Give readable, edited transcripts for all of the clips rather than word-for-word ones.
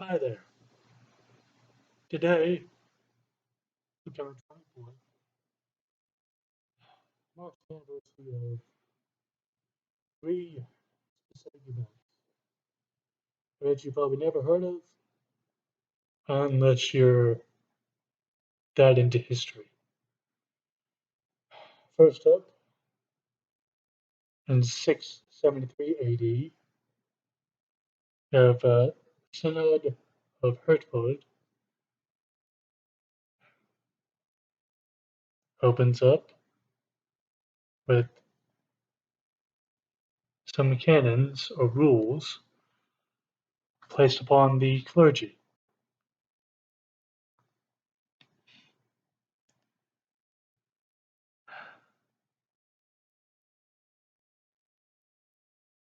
Hi there. Today, September 24th, marks the anniversary of three specific events that you probably never heard of unless you're that into history. First up, in 673 AD, you have Synod of Hertford opens up with some canons or rules placed upon the clergy.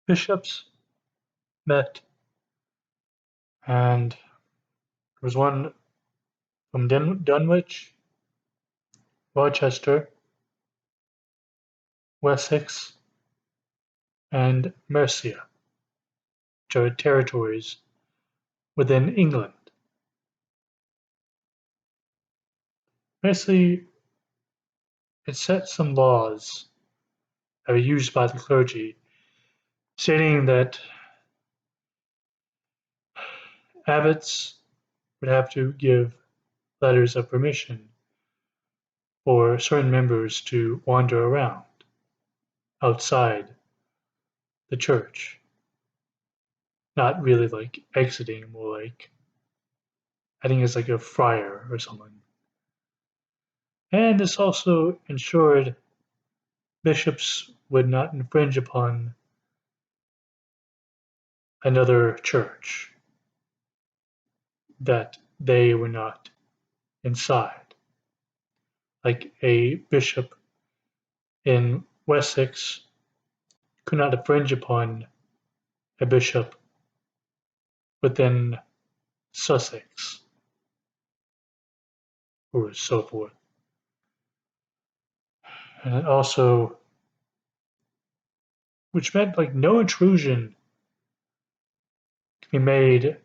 Bishops met, and there was one from Dunwich, Rochester, Wessex, and Mercia, which are territories within England. Basically, it set some laws that were used by the clergy, stating that abbots would have to give letters of permission for certain members to wander around outside the church. Not really like exiting, more like I think it's like a friar or someone. And this also ensured bishops would not infringe upon another church that they were not inside. Like a bishop in Wessex could not infringe upon a bishop within Sussex, or so forth. And it also, which meant like no intrusion can be made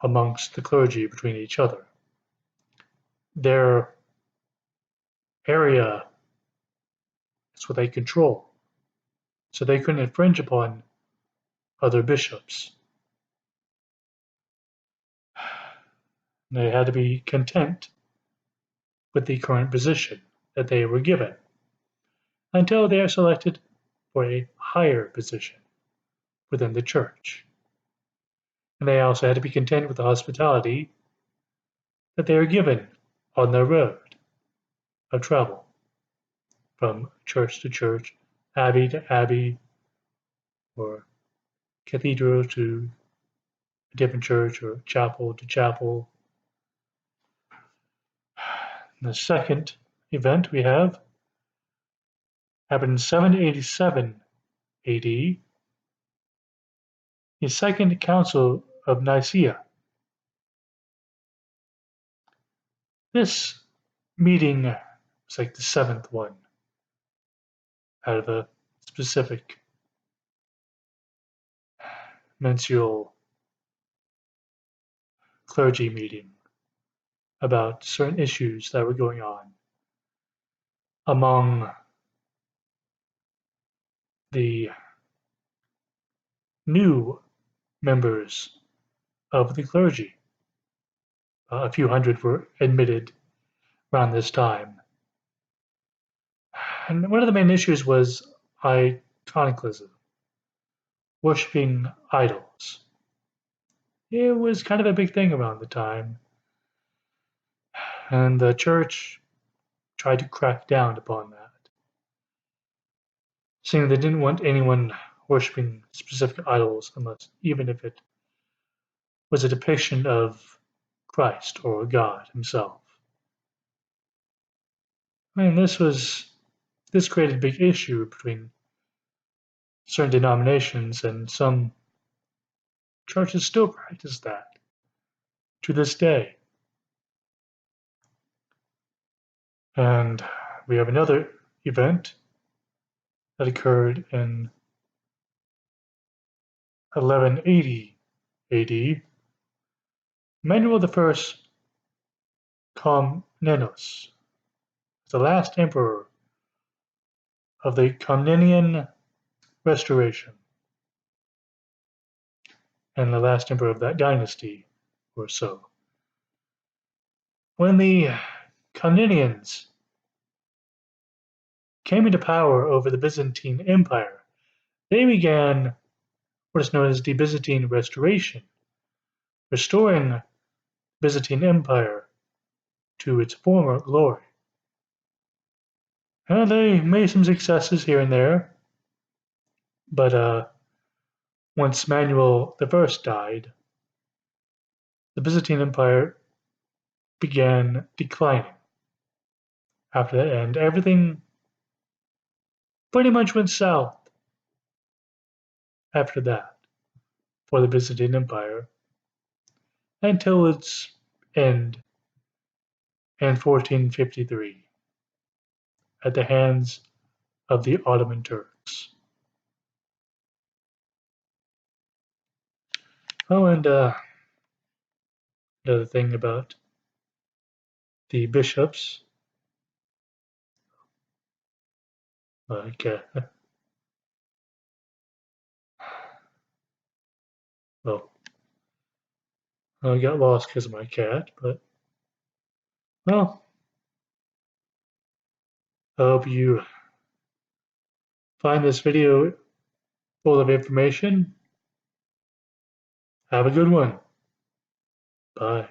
amongst the clergy between each other. Their area is what they control, so they couldn't infringe upon other bishops. They had to be content with the current position that they were given until they are selected for a higher position within the church. And they also had to be content with the hospitality that they are given on their road of travel from church to church, abbey to abbey, or cathedral to a different church, or chapel to chapel. And the second event we have happened in 787 AD, the Second Council of Nicaea. This meeting was like the seventh one out of a specific mensual clergy meeting about certain issues that were going on among the new members of the clergy. A few hundred were admitted around this time. And one of the main issues was iconoclism, worshipping idols. It was kind of a big thing around the time, and the church tried to crack down upon that, saying they didn't want anyone worshipping specific idols unless even if it was a depiction of Christ or God himself. I mean, this created a big issue between certain denominations, and some churches still practice that to this day. And we have another event that occurred in 1180 AD, Emmanuel I Comnenus, the last emperor of the Comnenian Restoration, and the last emperor of that dynasty or so. When the Comnenians came into power over the Byzantine Empire, they began what is known as the Byzantine Restoration, restoring the Byzantine Empire to its former glory. And they made some successes here and there, but once Manuel I died, the Byzantine Empire began declining. After that end, everything pretty much went south after that for the Byzantine Empire until its end in 1453 at the hands of the Ottoman Turks. Oh, and another thing about the bishops, like, well, I got lost because of my cat, but, well, I hope you find this video full of information. Have a good one. Bye.